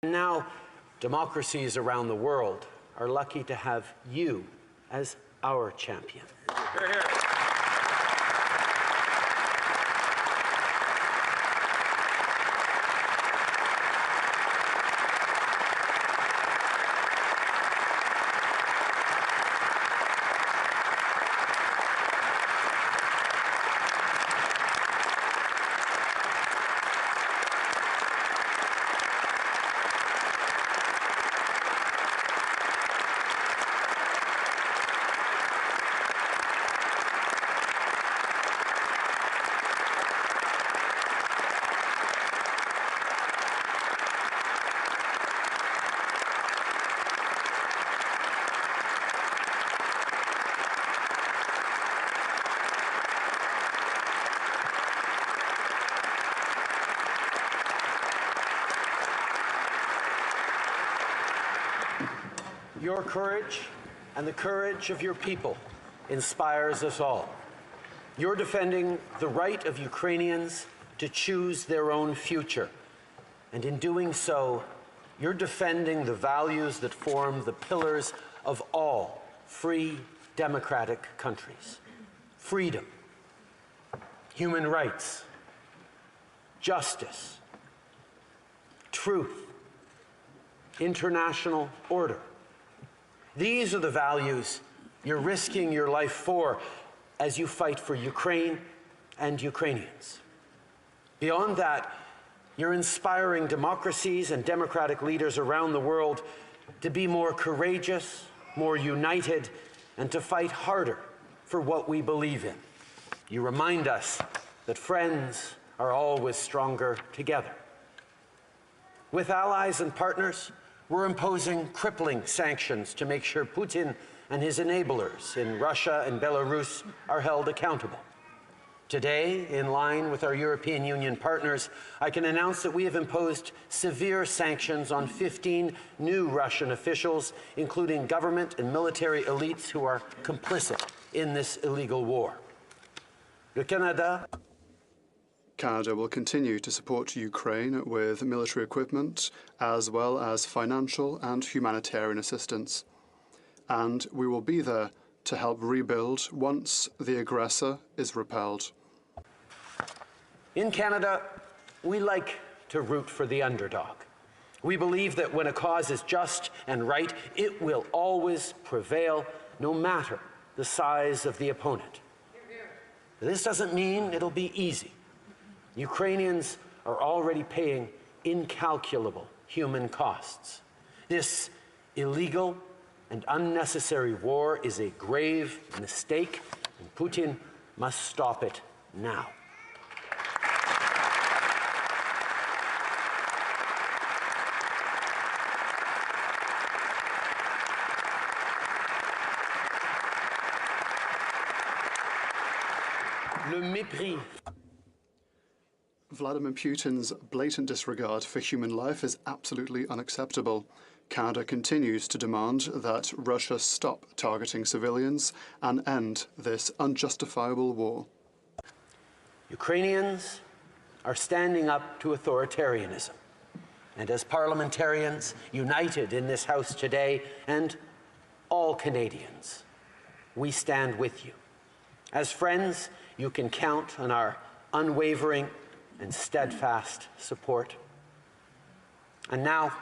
Now, democracies around the world are lucky to have you as our champion. Hear, hear. Your courage and the courage of your people inspires us all. You're defending the right of Ukrainians to choose their own future. And in doing so, you're defending the values that form the pillars of all free, democratic countries. Freedom, human rights, justice, truth, international order. These are the values you're risking your life for as you fight for Ukraine and Ukrainians. Beyond that, you're inspiring democracies and democratic leaders around the world to be more courageous, more united, and to fight harder for what we believe in. You remind us that friends are always stronger together. With allies and partners, we're imposing crippling sanctions to make sure Putin and his enablers in Russia and Belarus are held accountable. Today, in line with our European Union partners, I can announce that we have imposed severe sanctions on 15 new Russian officials, including government and military elites who are complicit in this illegal war. Canada will continue to support Ukraine with military equipment as well as financial and humanitarian assistance. And we will be there to help rebuild once the aggressor is repelled. In Canada, we like to root for the underdog. We believe that when a cause is just and right, it will always prevail, no matter the size of the opponent. This doesn't mean it'll be easy. Ukrainians are already paying incalculable human costs. This illegal and unnecessary war is a grave mistake, and Putin must stop it now. Le mépris. Vladimir Putin's blatant disregard for human life is absolutely unacceptable. Canada continues to demand that Russia stop targeting civilians and end this unjustifiable war. Ukrainians are standing up to authoritarianism. And as parliamentarians united in this House today, and all Canadians, we stand with you. As friends, you can count on our unwavering and steadfast support. And now,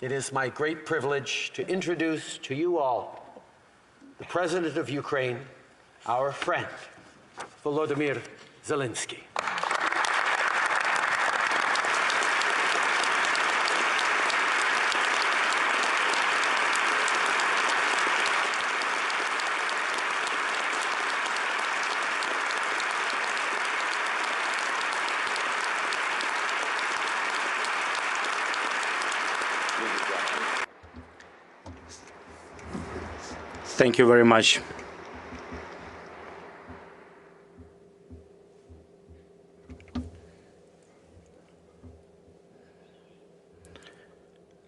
it is my great privilege to introduce to you all the President of Ukraine, our friend, Volodymyr Zeleński. Thank you very much.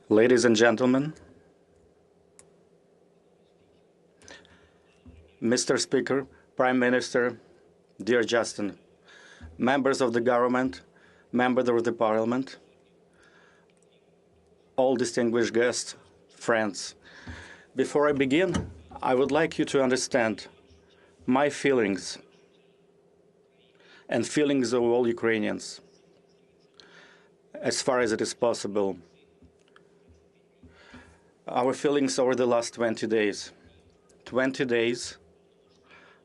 Ladies and gentlemen, Mr. Speaker, Prime Minister, dear Justin, members of the government, members of the Parliament, all distinguished guests, friends. Before I begin, I would like you to understand my feelings and feelings of all Ukrainians, as far as it is possible. Our feelings over the last 20 days. 20 days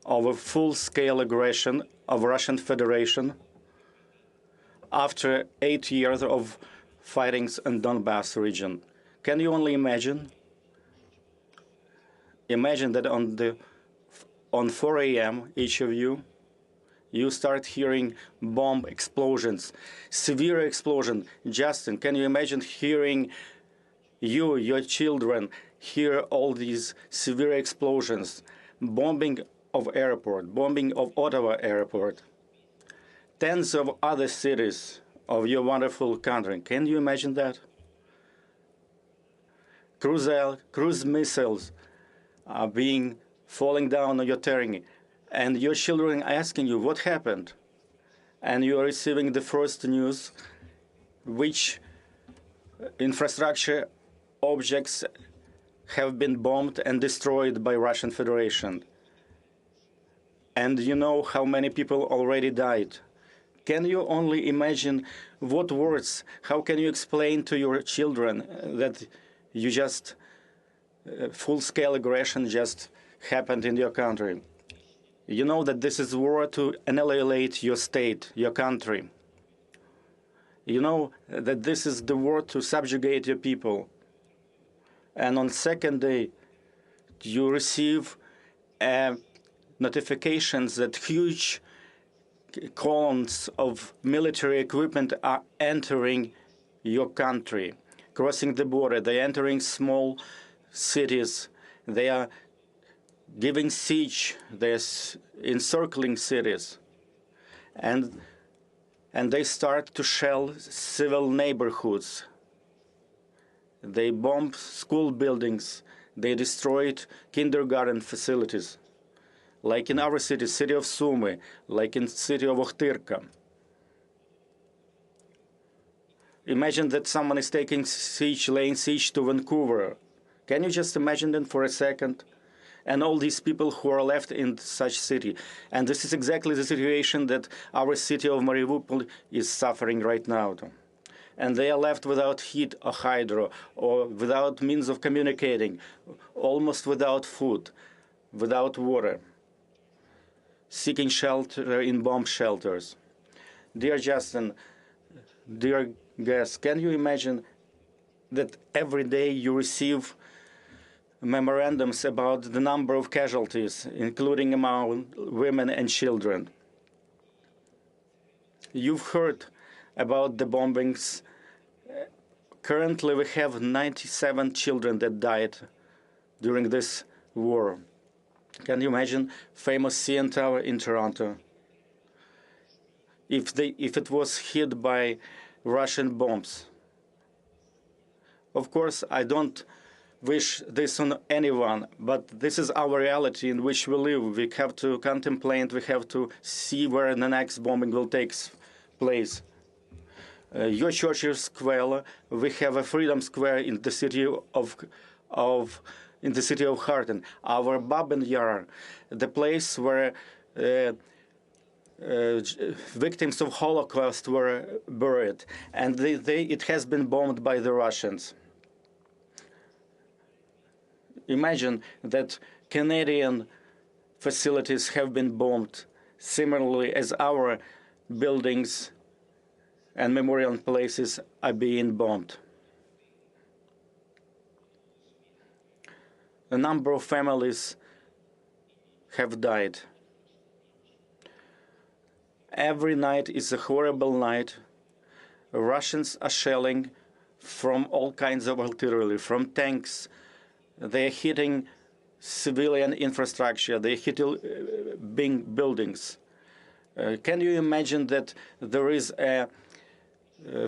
of a full-scale aggression of Russian Federation after 8 years of fightings in Donbass region. Can you only imagine? Imagine that on 4 a.m., each of you start hearing bomb explosions, severe explosion. Justin, can you imagine hearing your children hear all these severe explosions, bombing of airport, bombing of Ottawa airport, tens of other cities of your wonderful country. Can you imagine that? Cruise missiles are falling down on your terrain, and your children are asking you what happened, and you are receiving the first news which infrastructure objects have been bombed and destroyed by Russian Federation. And you know how many people already died. Can you only imagine what words, how can you explain to your children that you just, full-scale aggression just happened in your country? You know that this is war to annihilate your state, your country. You know that this is the war to subjugate your people. And on second day, you receive notifications that huge columns of military equipment are entering your country, crossing the border. They're entering small cities. They are giving siege. They're encircling cities. And they start to shell civil neighborhoods. They bomb school buildings. They destroyed kindergarten facilities, like in our city, city of Sumy, like in city of Охтирка. Imagine that someone is taking siege, laying siege to Vancouver. Can you just imagine that for a second? And all these people who are left in such city. And this is exactly the situation that our city of Mariupol is suffering right now. And they are left without heat or hydro, or without means of communicating, almost without food, without water, seeking shelter in bomb shelters. Dear Justin, dear guests, can you imagine that every day you receive memorandums about the number of casualties, including among women and children? You've heard about the bombings. Currently, we have 97 children that died during this war. Can you imagine famous CN Tower in Toronto? If it was hit by Russian bombs. Of course, I don't wish this on anyone, but this is our reality in which we live. We have to contemplate, we have to see where the next bombing will take place. Your church square, we have a Freedom Square in the city of Harton. Our Babin-Yar, the place where victims of Holocaust were buried, and it has been bombed by the Russians. Imagine that Canadian facilities have been bombed, similarly as our buildings and memorial places are being bombed. A number of families have died. Every night is a horrible night. Russians are shelling from all kinds of artillery, from tanks. They're hitting civilian infrastructure. They're hitting big buildings. Can you imagine that there is a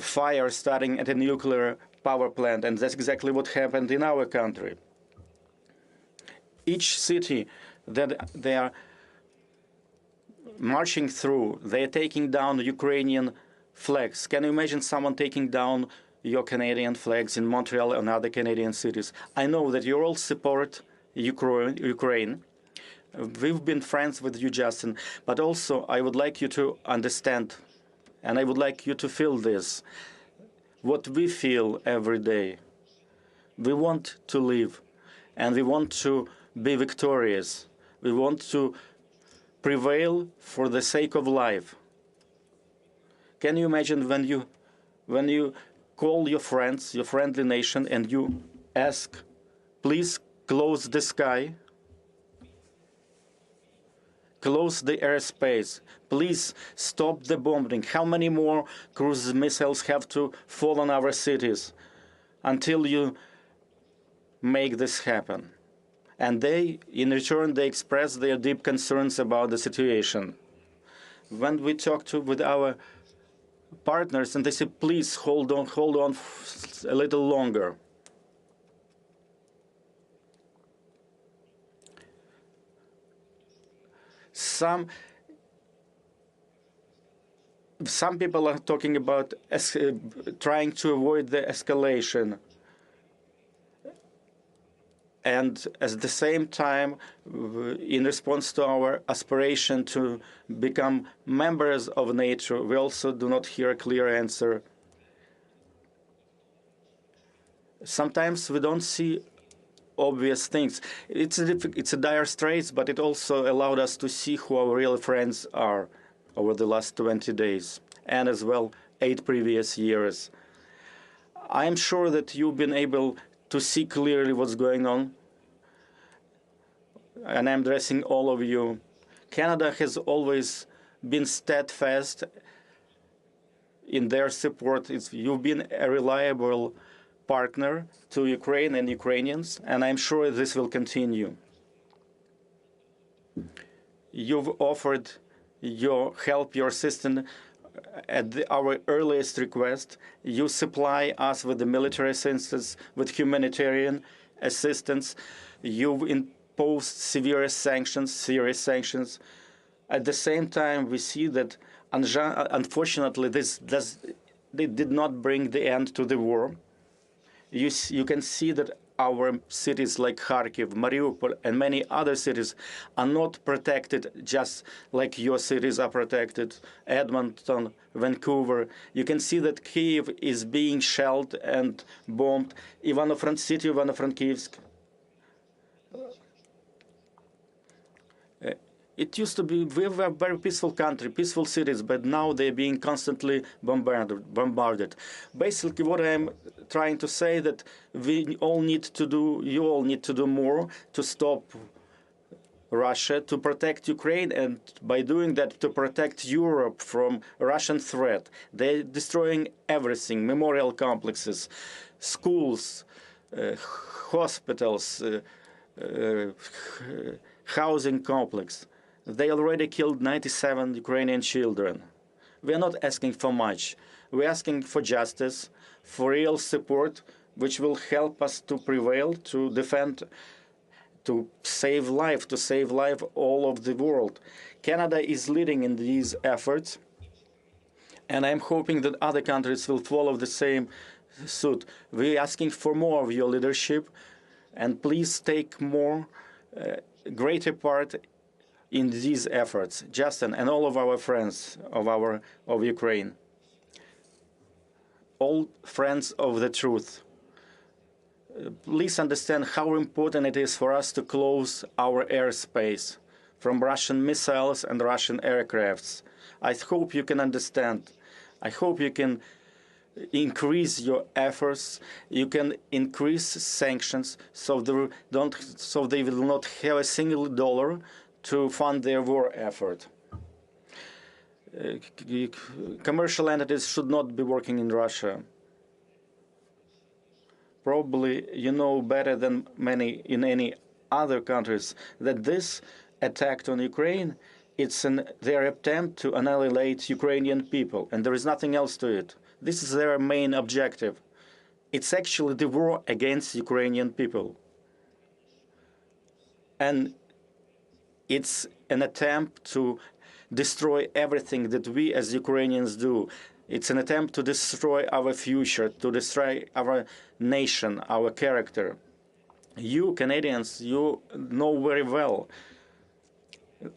fire starting at a nuclear power plant? And that's exactly what happened in our country. Each city that they are marching through, they are taking down Ukrainian flags. Can you imagine someone taking down your Canadian flags in Montreal and other Canadian cities. I know that you all support Ukraine. We've been friends with you, Justin, but also I would like you to understand, and I would like you to feel this, what we feel every day. We want to live, and we want to be victorious. We want to prevail for the sake of life. Can you imagine when you call your friends, your friendly nation, and you ask, please close the sky, close the airspace, please stop the bombing. How many more cruise missiles have to fall on our cities until you make this happen? And they, in return, they express their deep concerns about the situation. When we talk with our partners, and they say, please hold on a little longer. Some people are talking about trying to avoid the escalation. And at the same time, in response to our aspiration to become members of NATO, we also do not hear a clear answer. Sometimes we don't see obvious things. It's a dire straits, but it also allowed us to see who our real friends are over the last 20 days, and as well 8 previous years. I am sure that you've been able to see clearly what's going on, and I'm addressing all of you. Canada has always been steadfast in their support. You've been a reliable partner to Ukraine and Ukrainians, and I'm sure this will continue. You've offered your help, your assistance at our earliest request. You supply us with the military assistance, with humanitarian assistance. You've imposed serious sanctions. At the same time, we see that, unfortunately, they did not bring the end to the war. You can see that our cities like Kharkiv, Mariupol, and many other cities are not protected just like your cities are protected. Edmonton, Vancouver. You can see that Kyiv is being shelled and bombed. City of Ivano-Frankivsk. It used to be, we were a very peaceful country, peaceful cities, but now they're being constantly bombarded. Basically, what I'm trying to say that you all need to do more to stop Russia, to protect Ukraine, and by doing that, to protect Europe from Russian threat. They're destroying everything, memorial complexes, schools, hospitals, housing complex. They already killed 97 Ukrainian children. We are not asking for much. We're asking for justice, for real support, which will help us to prevail, to defend, to save life all of the world. Canada is leading in these efforts, and I'm hoping that other countries will follow the same suit. We're asking for more of your leadership, and please take more, greater part in these efforts, Justin and all of our friends of Ukraine, all friends of the truth. Please understand how important it is for us to close our airspace from Russian missiles and Russian aircrafts. I hope you can understand. I hope you can increase your efforts. You can increase sanctions so they will not have a single dollar to fund their war effort. Commercial entities should not be working in Russia. Probably you know better than many in any other countries that this attack on Ukraine, it's their attempt to annihilate Ukrainian people, and there is nothing else to it. This is their main objective. It's actually the war against Ukrainian people. And it's an attempt to destroy everything that we as Ukrainians do. It's an attempt to destroy our future, to destroy our nation, our character. You Canadians, you know very well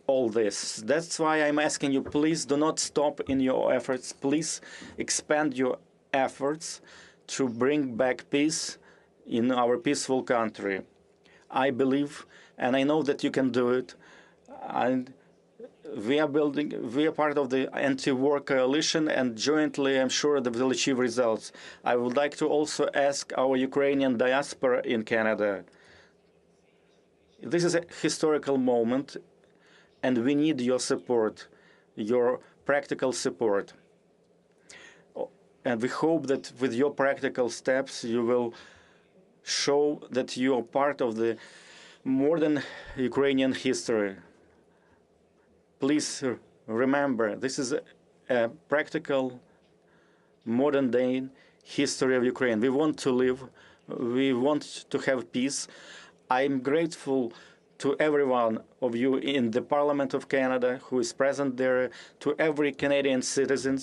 all this. That's why I'm asking you, please do not stop in your efforts. Please expand your efforts to bring back peace in our peaceful country. I believe, and I know that you can do it. And we are part of the anti-war coalition, and jointly, I'm sure, that we'll achieve results. I would like to also ask our Ukrainian diaspora in Canada. This is a historical moment, and we need your support, your practical support. And we hope that with your practical steps, you will show that you are part of the modern Ukrainian history. Please remember, this is a practical, modern-day history of Ukraine. We want to live. We want to have peace. I'm grateful to every one of you in the Parliament of Canada who is present there, to every Canadian citizen.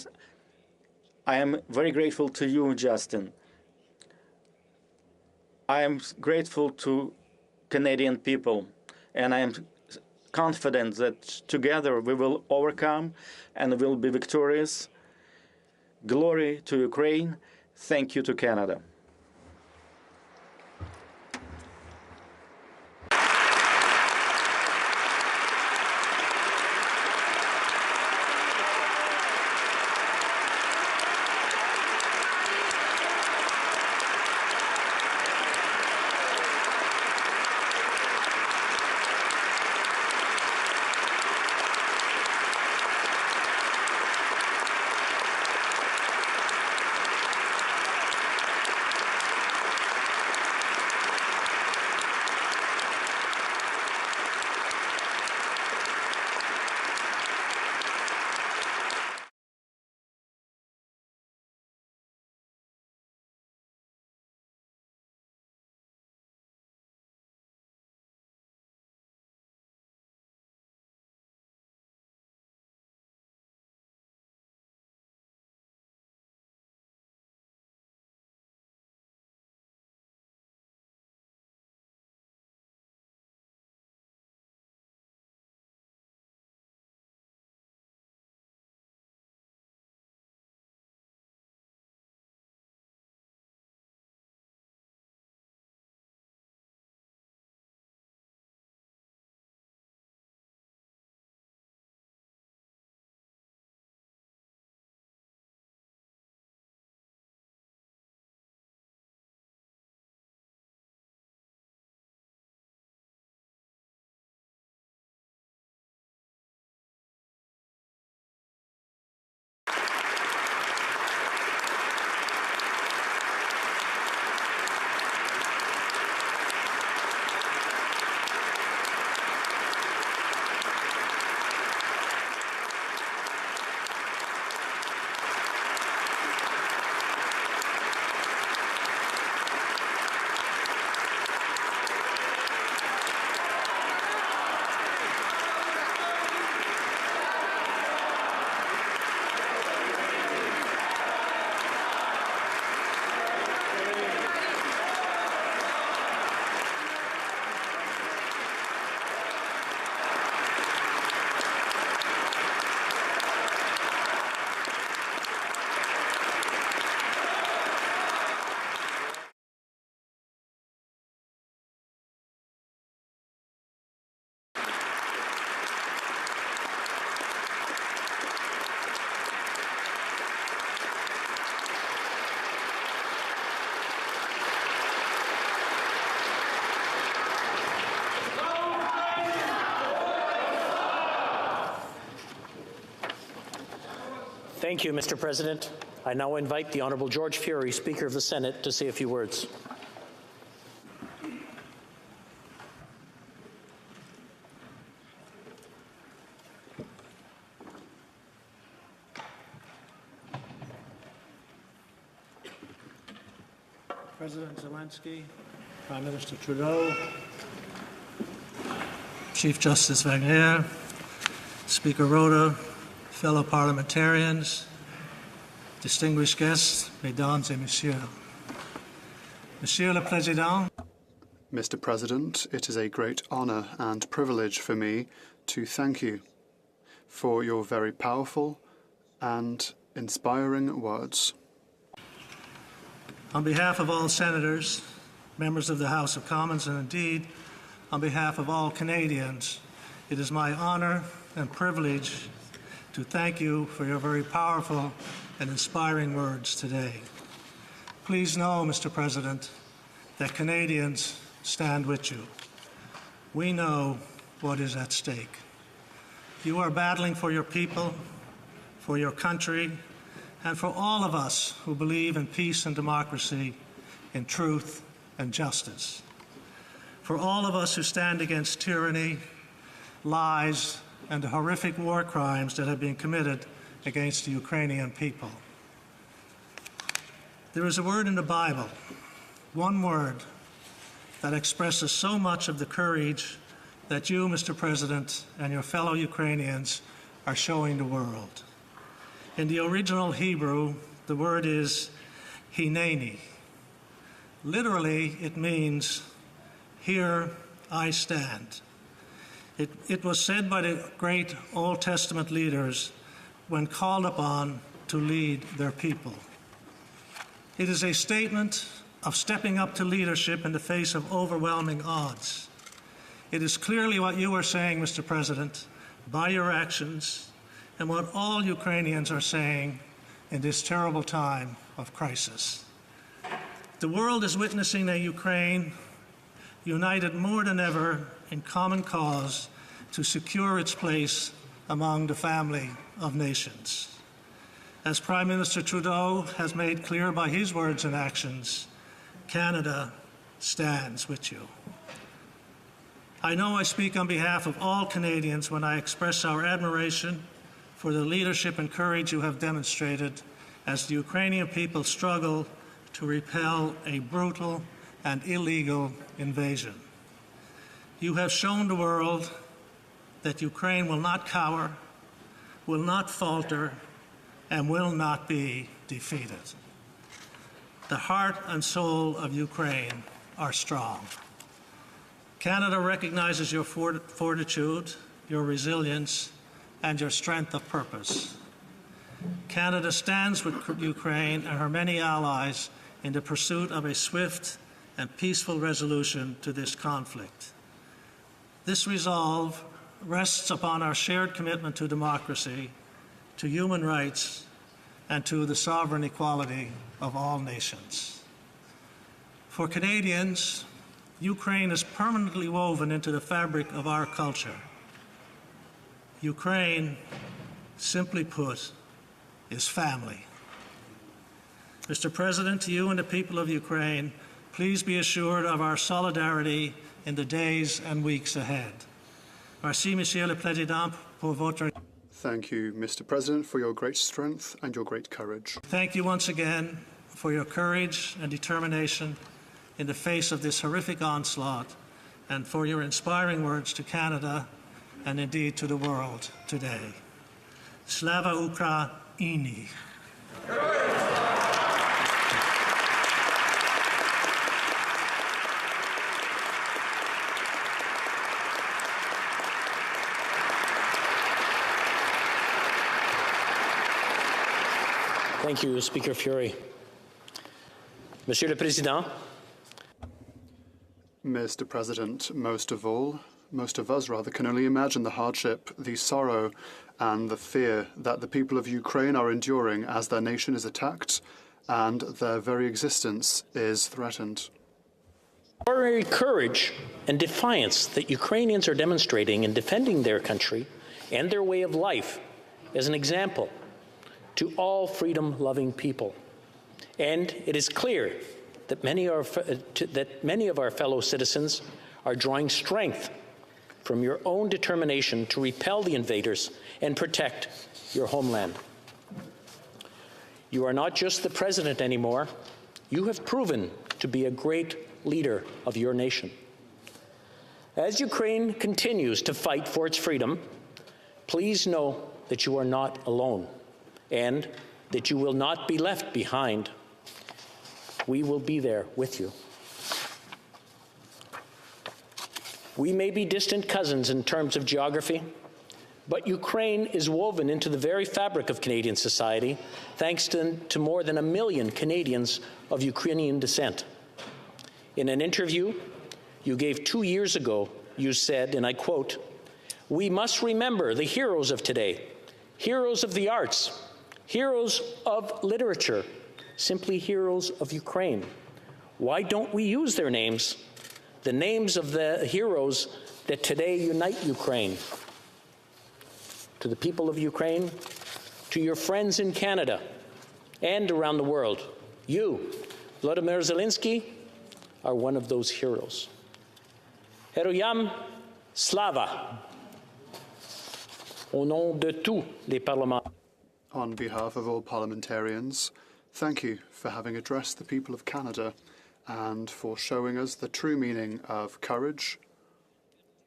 I am very grateful to you, Justin. I am grateful to Canadian people, and I am confident that together we will overcome and will be victorious. Glory to Ukraine. Thank you to Canada. Thank you, Mr. President. I now invite the Honourable George Fury, Speaker of the Senate, to say a few words. President Zelensky, Prime Minister Trudeau, Chief Justice Wenger, Speaker Rhoda, fellow parliamentarians, distinguished guests, mesdames et messieurs. Monsieur le Président, Mr. President, it is a great honor and privilege for me to thank you for your very powerful and inspiring words. on behalf of all senators, members of the House of Commons, and indeed on behalf of all Canadians, it is my honor and privilege to thank you for your very powerful and inspiring words today. Please know, Mr. President, that Canadians stand with you. We know what is at stake. You are battling for your people, for your country, and for all of us who believe in peace and democracy, in truth and justice. For all of us who stand against tyranny, lies, and the horrific war crimes that have been committed against the Ukrainian people. There is a word in the Bible, one word, that expresses so much of the courage that you, Mr. President, and your fellow Ukrainians are showing the world. In the original Hebrew, the word is hineni. Literally, it means, here I stand. It was said by the great Old Testament leaders when called upon to lead their people. It is a statement of stepping up to leadership in the face of overwhelming odds. It is clearly what you are saying, Mr. President, by your actions, and what all Ukrainians are saying in this terrible time of crisis. The world is witnessing a Ukraine united more than ever in common cause to secure its place among the family of nations. As Prime Minister Trudeau has made clear by his words and actions, Canada stands with you. I know I speak on behalf of all Canadians when I express our admiration for the leadership and courage you have demonstrated as the Ukrainian people struggle to repel a brutal and illegal invasion. You have shown the world that Ukraine will not cower, will not falter, and will not be defeated. The heart and soul of Ukraine are strong. Canada recognizes your fortitude, your resilience, and your strength of purpose. Canada stands with Ukraine and her many allies in the pursuit of a swift and peaceful resolution to this conflict. This resolve rests upon our shared commitment to democracy, to human rights, and to the sovereign equality of all nations. For Canadians, Ukraine is permanently woven into the fabric of our culture. Ukraine, simply put, is family. Mr. President, to you and the people of Ukraine, please be assured of our solidarity in the days and weeks ahead. Merci, Monsieur le Président, pour votre... Thank you, Mr. President, for your great strength and your great courage. Thank you once again for your courage and determination in the face of this horrific onslaught, and for your inspiring words to Canada and indeed to the world today. Slava Ukraini. Thank you, Speaker Fury. Monsieur le Président, Mr. President, most of us can only imagine the hardship, the sorrow, and the fear that the people of Ukraine are enduring as their nation is attacked and their very existence is threatened. the extraordinary courage and defiance that Ukrainians are demonstrating in defending their country and their way of life is an example to all freedom-loving people. And it is clear that many of our fellow citizens are drawing strength from your own determination to repel the invaders and protect your homeland. You are not just the president anymore. You have proven to be a great leader of your nation. As Ukraine continues to fight for its freedom, please know that you are not alone and that you will not be left behind. We will be there with you. We may be distant cousins in terms of geography, but Ukraine is woven into the very fabric of Canadian society, thanks to more than 1 million Canadians of Ukrainian descent. In an interview you gave 2 years ago, you said, and I quote, "We must remember the heroes of today, heroes of the arts, heroes of literature, simply heroes of Ukraine. Why don't we use their names, the names of the heroes that today unite Ukraine?" To the people of Ukraine, to your friends in Canada and around the world, you, Volodymyr Zelensky, are one of those heroes. Heroyam Slava. Au nom de tous les parlementaires. On behalf of all parliamentarians, thank you for having addressed the people of Canada and for showing us the true meaning of courage,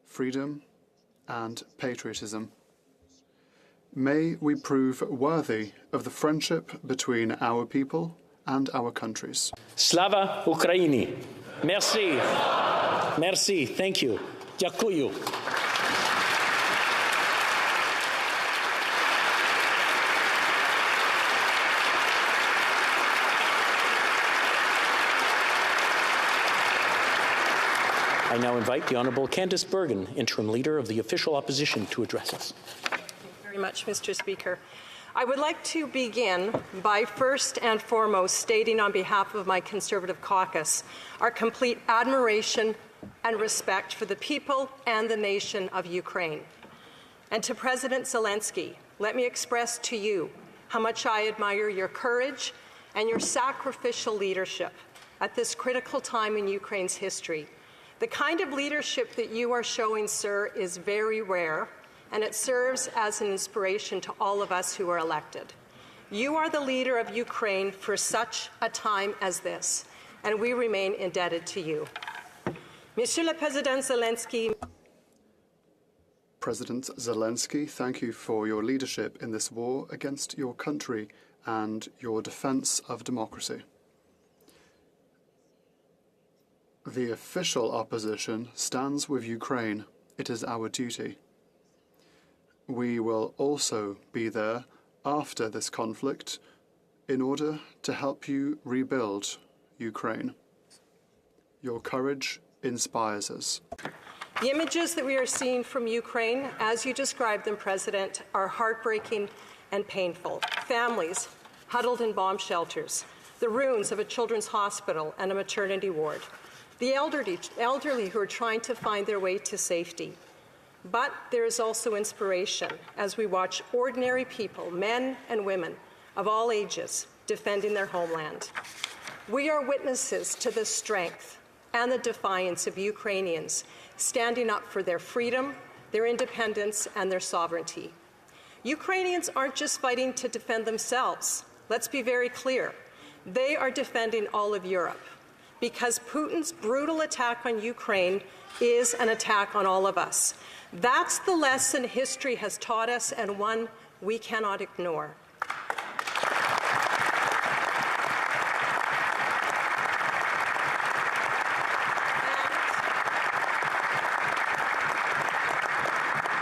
freedom, and patriotism. May we prove worthy of the friendship between our people and our countries. Slava Ukraini. Merci. Merci. Thank you. Дякую. I now invite the Honourable Candice Bergen, Interim Leader of the Official Opposition, to address us. Thank you very much, Mr. Speaker. I would like to begin by first and foremost stating on behalf of my Conservative caucus our complete admiration and respect for the people and the nation of Ukraine. And to President Zelensky, let me express to you how much I admire your courage and your sacrificial leadership at this critical time in Ukraine's history. The kind of leadership that you are showing, sir, is very rare, and it serves as an inspiration to all of us who are elected. You are the leader of Ukraine for such a time as this, and we remain indebted to you. Monsieur le Président Zelensky. President Zelensky, thank you for your leadership in this war against your country and your defense of democracy. The official opposition stands with Ukraine. It is our duty. We will also be there after this conflict in order to help you rebuild Ukraine. Your courage inspires us. The images that we are seeing from Ukraine, as you described them, President, are heartbreaking and painful. Families huddled in bomb shelters, the ruins of a children's hospital and a maternity ward, the elderly who are trying to find their way to safety. But there is also inspiration as we watch ordinary people, men and women of all ages, defending their homeland. We are witnesses to the strength and the defiance of Ukrainians standing up for their freedom, their independence, and their sovereignty. Ukrainians aren't just fighting to defend themselves. Let's be very clear. They are defending all of Europe, because Putin's brutal attack on Ukraine is an attack on all of us. That's the lesson history has taught us, and one we cannot ignore.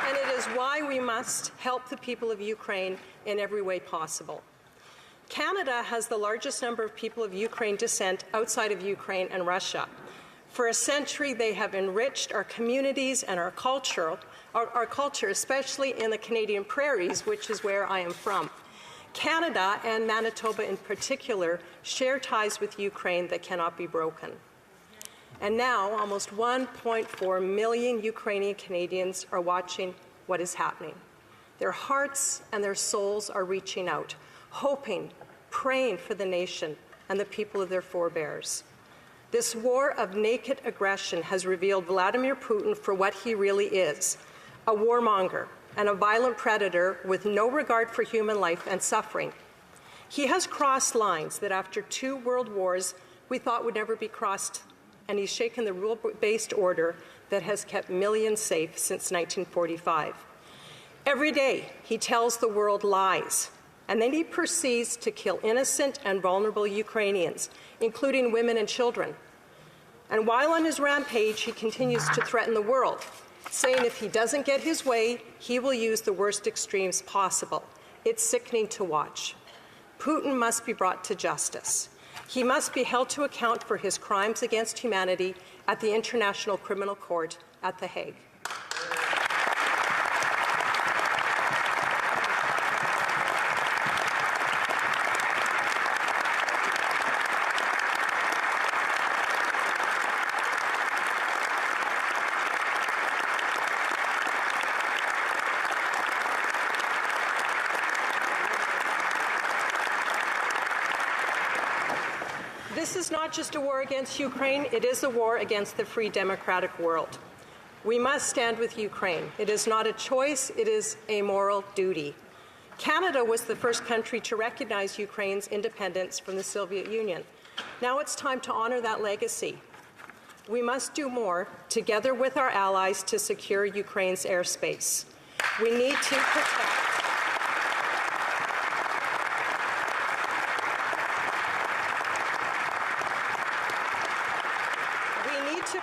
And it is why we must help the people of Ukraine in every way possible. Canada has the largest number of people of Ukraine descent outside of Ukraine and Russia. For a century, they have enriched our communities and our culture, especially in the Canadian prairies, which is where I am from. Canada, and Manitoba in particular, share ties with Ukraine that cannot be broken. And now, almost 1.4 million Ukrainian Canadians are watching what is happening. Their hearts and their souls are reaching out, hoping, praying for the nation and the people of their forebears. This war of naked aggression has revealed Vladimir Putin for what he really is, a warmonger and a violent predator with no regard for human life and suffering. He has crossed lines that after 2 world wars we thought would never be crossed, and he's shaken the rule-based order that has kept millions safe since 1945. Every day, he tells the world lies, and then he proceeds to kill innocent and vulnerable Ukrainians, including women and children. And while on his rampage, he continues to threaten the world, saying if he doesn't get his way, he will use the worst extremes possible. It's sickening to watch. Putin must be brought to justice. He must be held to account for his crimes against humanity at the International Criminal Court at The Hague. This is not just a war against Ukraine, it is a war against the free democratic world. We must stand with Ukraine. It is not a choice, it is a moral duty. Canada was the first country to recognize Ukraine's independence from the Soviet Union. Now it's time to honor that legacy. We must do more, together with our allies, to secure Ukraine's airspace. We need to protect.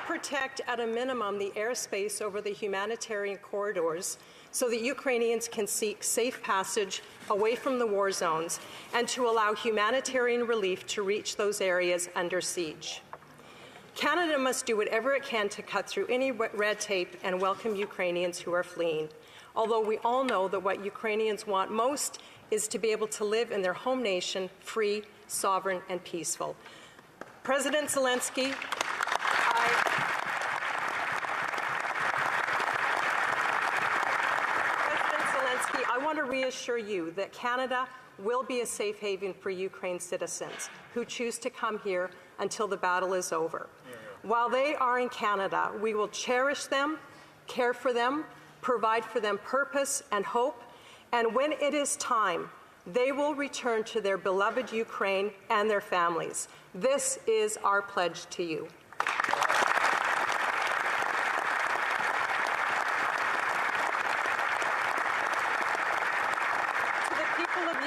Protect at a minimum the airspace over the humanitarian corridors so that Ukrainians can seek safe passage away from the war zones and to allow humanitarian relief to reach those areas under siege. Canada must do whatever it can to cut through any red tape and welcome Ukrainians who are fleeing, although we all know that what Ukrainians want most is to be able to live in their home nation free, sovereign, and peaceful. President Zelensky, I want to reassure you that Canada will be a safe haven for Ukraine citizens who choose to come here until the battle is over. While they are in Canada, we will cherish them, care for them, provide for them purpose and hope, and when it is time, they will return to their beloved Ukraine and their families. This is our pledge to you.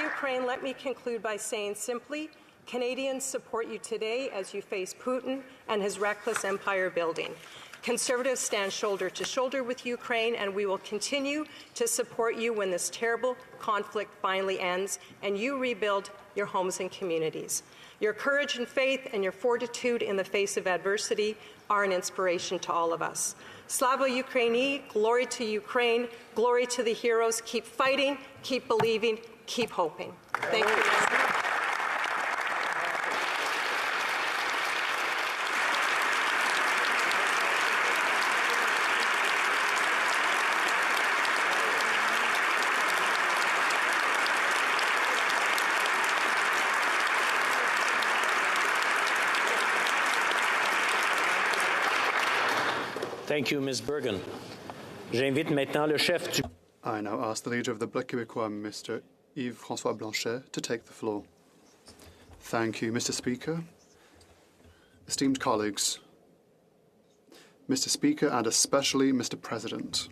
Ukraine, let me conclude by saying simply, Canadians support you today as you face Putin and his reckless empire building. Conservatives stand shoulder to shoulder with Ukraine, and we will continue to support you when this terrible conflict finally ends and you rebuild your homes and communities. Your courage and faith and your fortitude in the face of adversity are an inspiration to all of us. Slava Ukraini, glory to Ukraine, glory to the heroes. Keep fighting, keep believing, keep hoping. Thank you. Thank you, Ms. Bergen. J'invite maintenant le chef du... I now ask the leader of the Bloc Québécois, Mr. Yves-François Blanchet, to take the floor. Thank you, Mr. Speaker. Esteemed colleagues, Mr. Speaker, and especially Mr. President,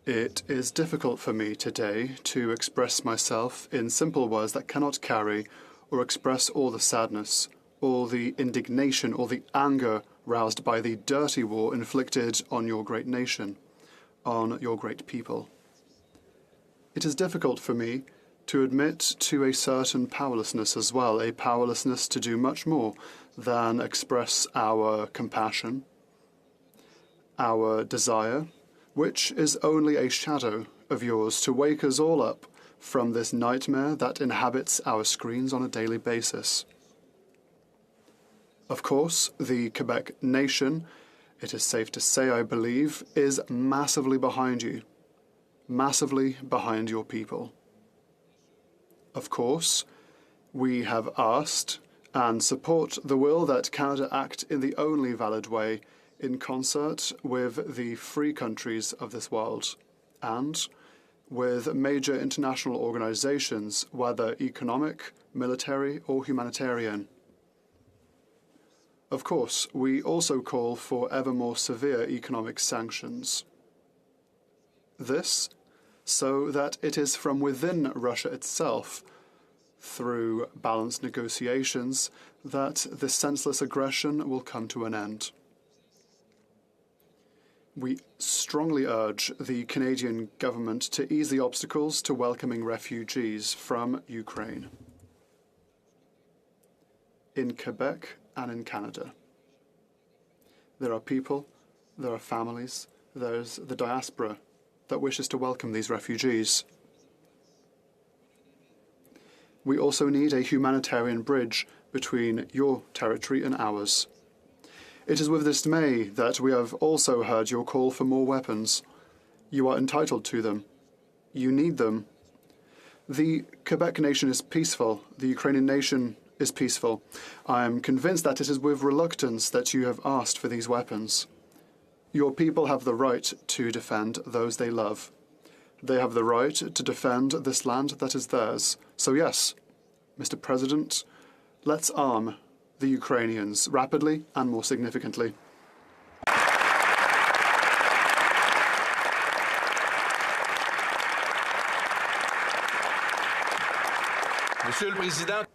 it is difficult for me today to express myself in simple words that cannot carry or express all the sadness, all the indignation, all the anger roused by the dirty war inflicted on your great nation, on your great people. It is difficult for me to admit to a certain powerlessness as well, a powerlessness to do much more than express our compassion, our desire, which is only a shadow of yours, to wake us all up from this nightmare that inhabits our screens on a daily basis. Of course, the Quebec nation, it is safe to say, I believe, is massively behind you, massively behind your people. Of course, we have asked and support the will that Canada act in the only valid way, in concert with the free countries of this world and with major international organizations, whether economic, military, or humanitarian. Of course, we also call for ever more severe economic sanctions. This so that it is from within Russia itself, through balanced negotiations, that this senseless aggression will come to an end. We strongly urge the Canadian government to ease the obstacles to welcoming refugees from Ukraine. In Quebec and in Canada, there are people, there are families, there's the diaspora that wishes to welcome these refugees. We also need a humanitarian bridge between your territory and ours. It is with dismay that we have also heard your call for more weapons. You are entitled to them. You need them. The Quebec nation is peaceful. The Ukrainian nation is peaceful. I am convinced that it is with reluctance that you have asked for these weapons. Your people have the right to defend those they love. They have the right to defend this land that is theirs. So yes, Mr. President, let's arm the Ukrainians rapidly and more significantly. Monsieur le Président.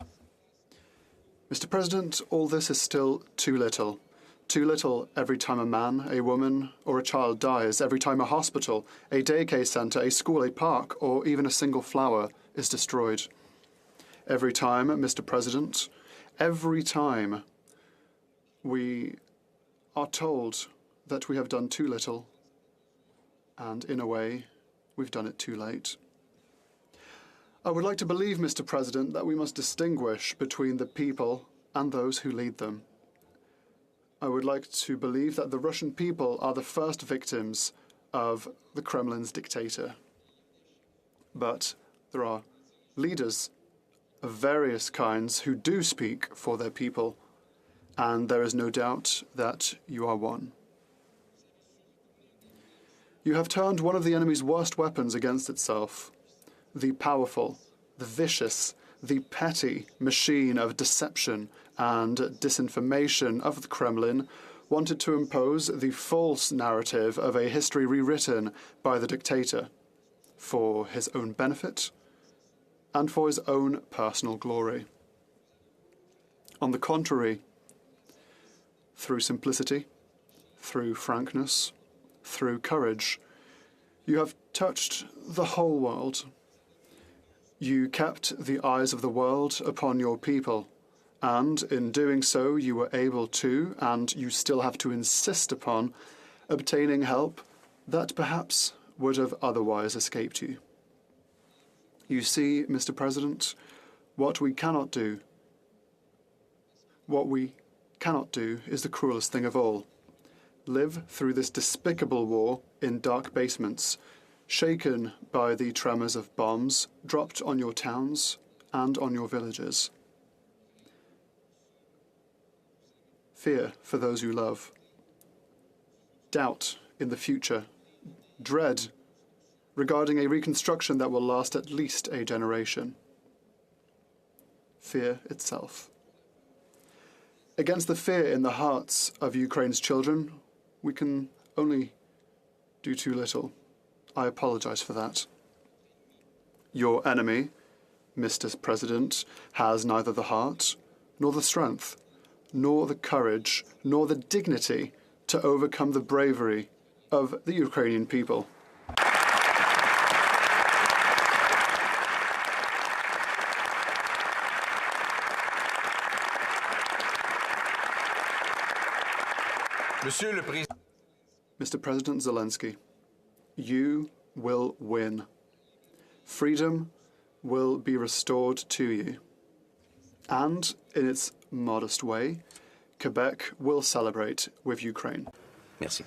Mr. President, all this is still too little. Too little every time a man, a woman, or a child dies, every time a hospital, a daycare centre, a school, a park, or even a single flower is destroyed. Every time, Mr. President, every time we are told that we have done too little, and in a way, we've done it too late. I would like to believe, Mr. President, that we must distinguish between the people and those who lead them. I would like to believe that the Russian people are the first victims of the Kremlin's dictator. But there are leaders of various kinds who do speak for their people, and there is no doubt that you are one. You have turned one of the enemy's worst weapons against itself, the powerful, the vicious, the petty machine of deception and disinformation of the Kremlin wanted to impose the false narrative of a history rewritten by the dictator for his own benefit and for his own personal glory. On the contrary, through simplicity, through frankness, through courage, you have touched the whole world. You kept the eyes of the world upon your people, and in doing so you were able to, and you still have to insist upon, obtaining help that perhaps would have otherwise escaped you. You see, Mr. President, what we cannot do is the cruelest thing of all. Live through this despicable war in dark basements, shaken by the tremors of bombs dropped on your towns and on your villages. Fear for those you love. Doubt in the future. Dread regarding a reconstruction that will last at least a generation. Fear itself. Against the fear in the hearts of Ukraine's children, we can only do too little. I apologize for that. Your enemy, Mr. President, has neither the heart, nor the strength, nor the courage, nor the dignity to overcome the bravery of the Ukrainian people. Mr. President Zelensky, you will win. Freedom will be restored to you. And, in its modest way, Quebec will celebrate with Ukraine. Merci.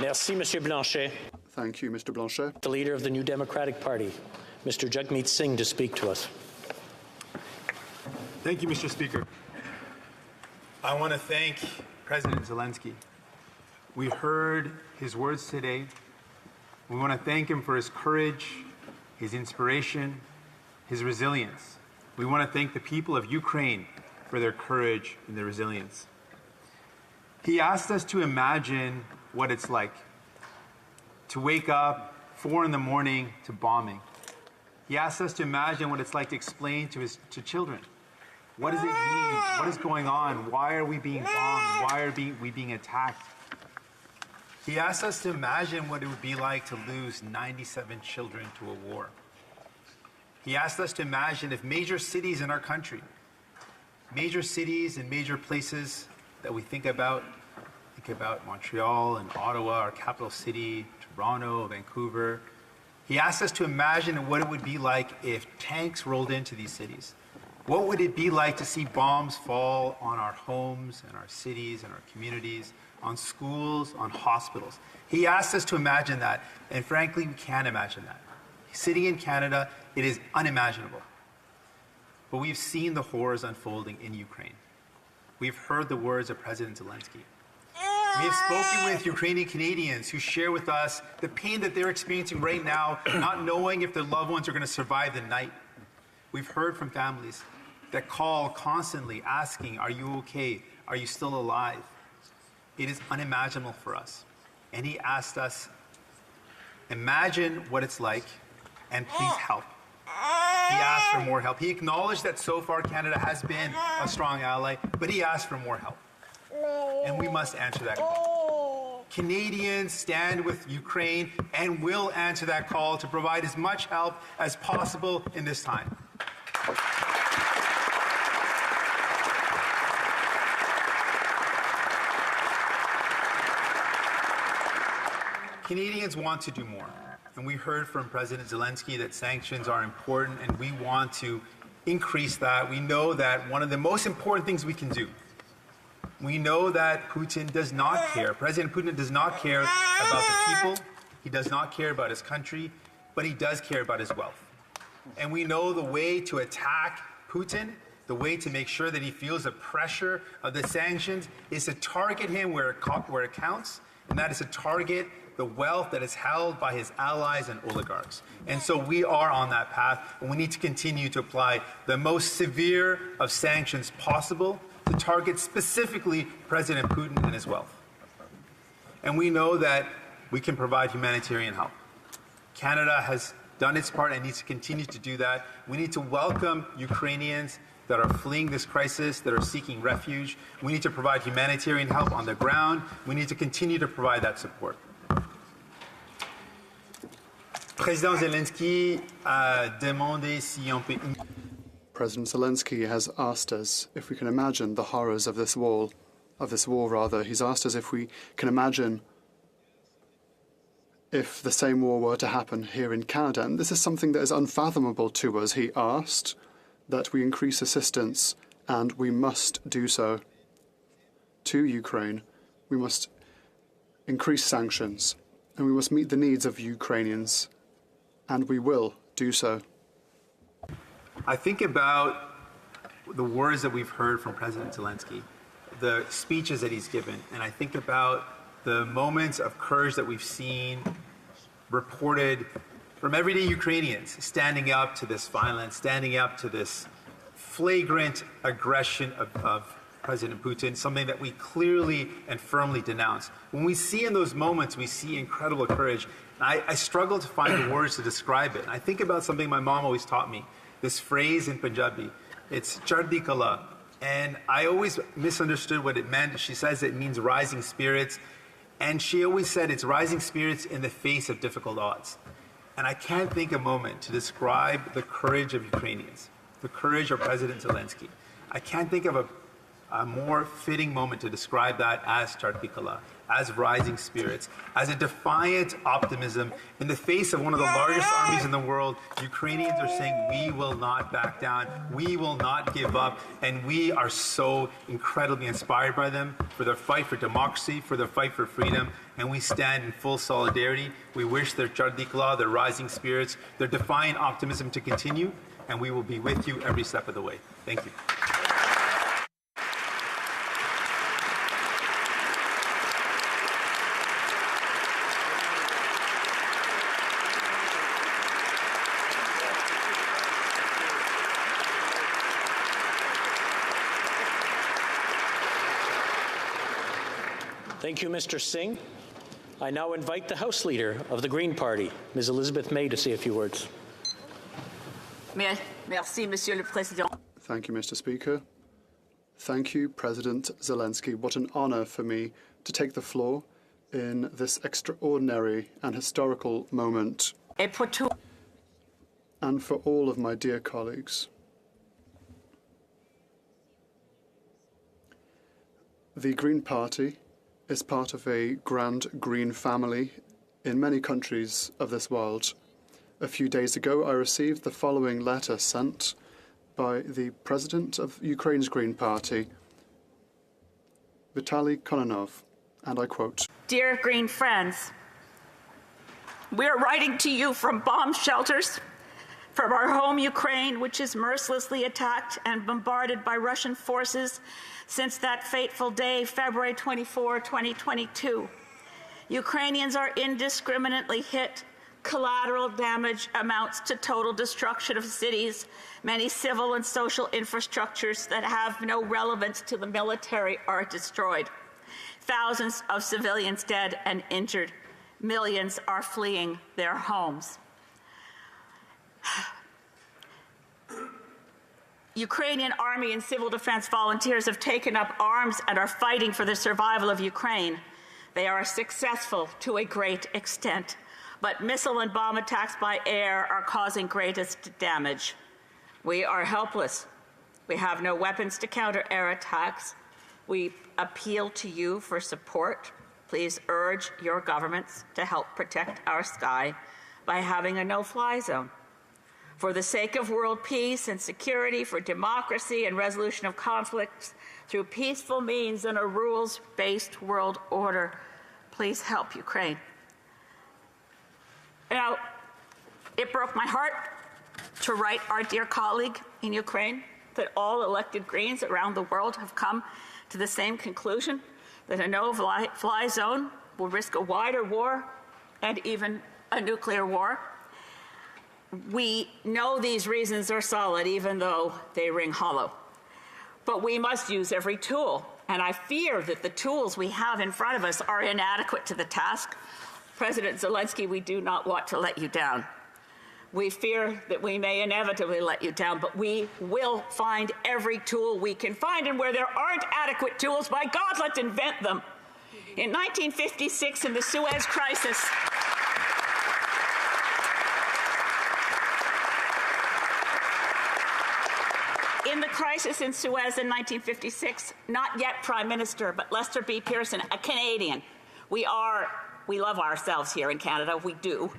Merci, Monsieur Blanchet. Thank you, Mr. Blanchet. The leader of the New Democratic Party, Mr. Jagmeet Singh, to speak to us. Thank you, Mr. Speaker. I want to thank President Zelensky. We heard his words today. We want to thank him for his courage, his inspiration, his resilience. We want to thank the people of Ukraine for their courage and their resilience. He asked us to imagine what it's like to wake up 4 in the morning to bombing. He asked us to imagine what it's like to explain to children. What does it mean? What is going on? Why are we being bombed? Why are we being attacked? He asked us to imagine what it would be like to lose 97 children to a war. He asked us to imagine if major cities in our country, major cities and major places that we think about Montreal and Ottawa, our capital city, Toronto, Vancouver. He asked us to imagine what it would be like if tanks rolled into these cities. What would it be like to see bombs fall on our homes and our cities and our communities, on schools, on hospitals? He asked us to imagine that, and frankly, we can't imagine that. Sitting in Canada, it is unimaginable. But we've seen the horrors unfolding in Ukraine. We've heard the words of President Zelensky. We have spoken with Ukrainian Canadians who share with us the pain that they're experiencing right now, not knowing if their loved ones are going to survive the night. We've heard from families that call constantly asking, are you okay? Are you still alive? It is unimaginable for us. And he asked us, imagine what it's like and please help. He asked for more help. He acknowledged that so far Canada has been a strong ally, but he asked for more help. And we must answer that call. Canadians stand with Ukraine and will answer that call to provide as much help as possible in this time. Canadians want to do more. And we heard from President Zelensky that sanctions are important and we want to increase that. We know that one of the most important things we can do, we know that Putin does not care. President Putin does not care about the people. He does not care about his country, but he does care about his wealth. And we know the way to attack Putin, the way to make sure that he feels the pressure of the sanctions is to target him where it counts, and that is to target the wealth that is held by his allies and oligarchs. And so we are on that path, and we need to continue to apply the most severe of sanctions possible to target specifically President Putin and his wealth. And we know that we can provide humanitarian help. Canada has done its part and needs to continue to do that. We need to welcome Ukrainians that are fleeing this crisis, that are seeking refuge. We need to provide humanitarian help on the ground. We need to continue to provide that support. President Zelensky a demandé si on peut... President Zelensky has asked us if we can imagine the horrors of this war. He's asked us if we can imagine if the same war were to happen here in Canada. And this is something that is unfathomable to us. He asked that we increase assistance, and we must do so to Ukraine. We must increase sanctions, and we must meet the needs of Ukrainians, and we will do so. I think about the words that we've heard from President Zelensky, the speeches that he's given, and I think about the moments of courage that we've seen reported from everyday Ukrainians standing up to this violence, standing up to this flagrant aggression of President Putin, something that we clearly and firmly denounce. When we see in those moments, we see incredible courage. I struggle to find the words to describe it. I think about something my mom always taught me, this phrase in Punjabi. It's chardi kala. And I always misunderstood what it meant. She says it means rising spirits. And she always said it's rising spirits in the face of difficult odds. And I can't think a moment to describe the courage of Ukrainians, the courage of President Zelensky. I can't think of a more fitting moment to describe that as chardi kala, as rising spirits, as a defiant optimism in the face of one of the largest armies in the world. Ukrainians are saying, we will not back down, we will not give up, and we are so incredibly inspired by them for their fight for democracy, for their fight for freedom, and we stand in full solidarity. We wish their chardi kala, their rising spirits, their defiant optimism to continue, and we will be with you every step of the way. Thank you. Thank you, Mr. Singh. I now invite the House Leader of the Green Party, Ms. Elizabeth May, to say a few words. Merci, Monsieur le Président. Thank you, Mr. Speaker. Thank you, President Zelensky. What an honor for me to take the floor in this extraordinary and historical moment. And for all of my dear colleagues. The Green Party is part of a grand green family in many countries of this world. A few days ago, I received the following letter sent by the president of Ukraine's Green Party, Vitaly Kononov, and I quote, Dear Green friends, we are writing to you from bomb shelters, from our home Ukraine, which is mercilessly attacked and bombarded by Russian forces since that fateful day, February 24, 2022. Ukrainians are indiscriminately hit. Collateral damage amounts to total destruction of cities, many civil and social infrastructures that have no relevance to the military are destroyed. Thousands of civilians dead and injured. Millions are fleeing their homes. Ukrainian army and civil defense volunteers have taken up arms and are fighting for the survival of Ukraine. They are successful to a great extent, but missile and bomb attacks by air are causing greatest damage. We are helpless. We have no weapons to counter air attacks. We appeal to you for support. Please urge your governments to help protect our sky by having a no-fly zone. For the sake of world peace and security, for democracy and resolution of conflicts through peaceful means and a rules-based world order, please help Ukraine. Now, it broke my heart to write our dear colleague in Ukraine that all elected Greens around the world have come to the same conclusion, that a no-fly zone will risk a wider war and even a nuclear war. We know these reasons are solid, even though they ring hollow. But we must use every tool, and I fear that the tools we have in front of us are inadequate to the task. President Zelensky, we do not want to let you down. We fear that we may inevitably let you down, but we will find every tool we can find, and where there aren't adequate tools, by God, let's invent them. In 1956, in the Suez Crisis, in the crisis in Suez in 1956, not yet Prime Minister, but Lester B. Pearson, a Canadian. We love ourselves here in Canada, we do.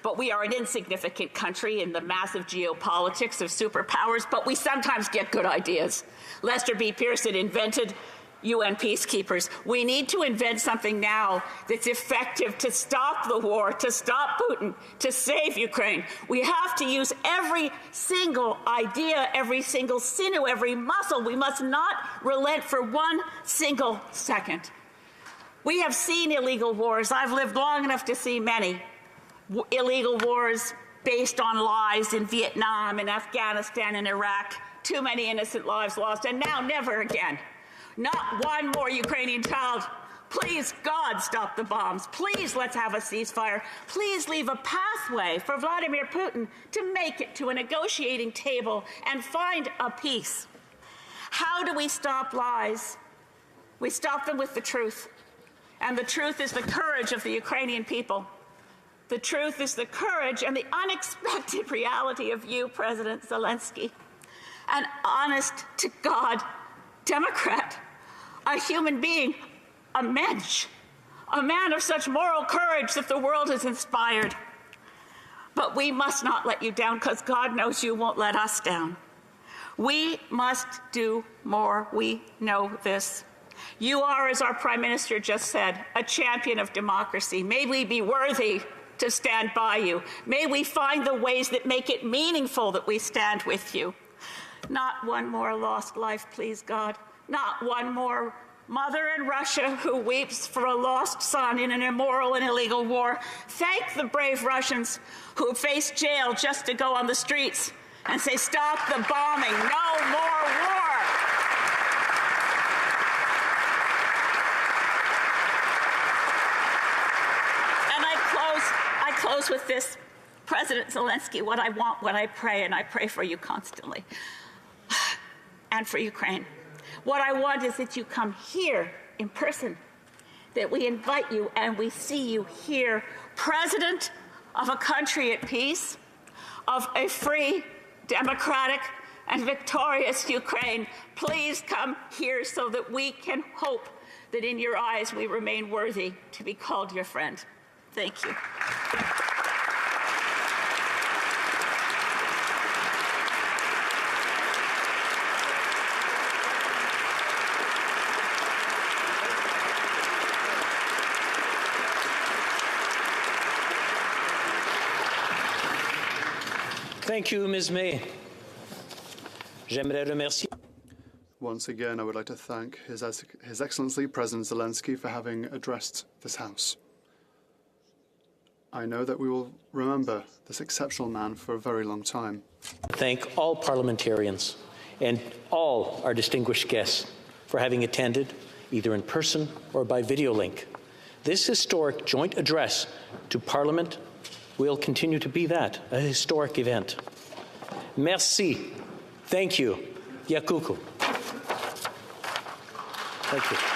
But we are an insignificant country in the massive geopolitics of superpowers, but we sometimes get good ideas. Lester B. Pearson invented UN peacekeepers. We need to invent something now that's effective to stop the war, to stop Putin, to save Ukraine. We have to use every single idea, every single sinew, every muscle. We must not relent for one single second. We have seen illegal wars. I've lived long enough to see many. Illegal wars based on lies in Vietnam, in Afghanistan, and Iraq. Too many innocent lives lost, and now never again. Not one more Ukrainian child. Please, God, stop the bombs. Please, let's have a ceasefire. Please leave a pathway for Vladimir Putin to make it to a negotiating table and find a peace. How do we stop lies? We stop them with the truth. And the truth is the courage of the Ukrainian people. The truth is the courage and the unexpected reality of you, President Zelensky. An honest-to-God Democrat, a human being, a mensch, a man of such moral courage that the world is inspired. But we must not let you down, because God knows you won't let us down. We must do more. We know this. You are, as our Prime Minister just said, a champion of democracy. May we be worthy to stand by you. May we find the ways that make it meaningful that we stand with you. Not one more lost life, please, God. Not one more mother in Russia who weeps for a lost son in an immoral and illegal war. Thank the brave Russians who face jail just to go on the streets and say, stop the bombing, no more war. close with this. President Zelensky, what I want, what I pray, and I pray for you constantly, and for Ukraine. What I want is that you come here in person, that we invite you and we see you here, President of a country at peace, of a free, democratic, and victorious Ukraine. Please come here so that we can hope that in your eyes we remain worthy to be called your friend. Thank you. Thank you, Ms. May. J'aimerais remercier. Once again, I would like to thank His Excellency President Zelensky for having addressed this House. I know that we will remember this exceptional man for a very long time. Thank all parliamentarians and all our distinguished guests for having attended, either in person or by video link. This historic joint address to Parliament will continue to be that, a historic event. Merci. Thank you. Yakuku. Thank you.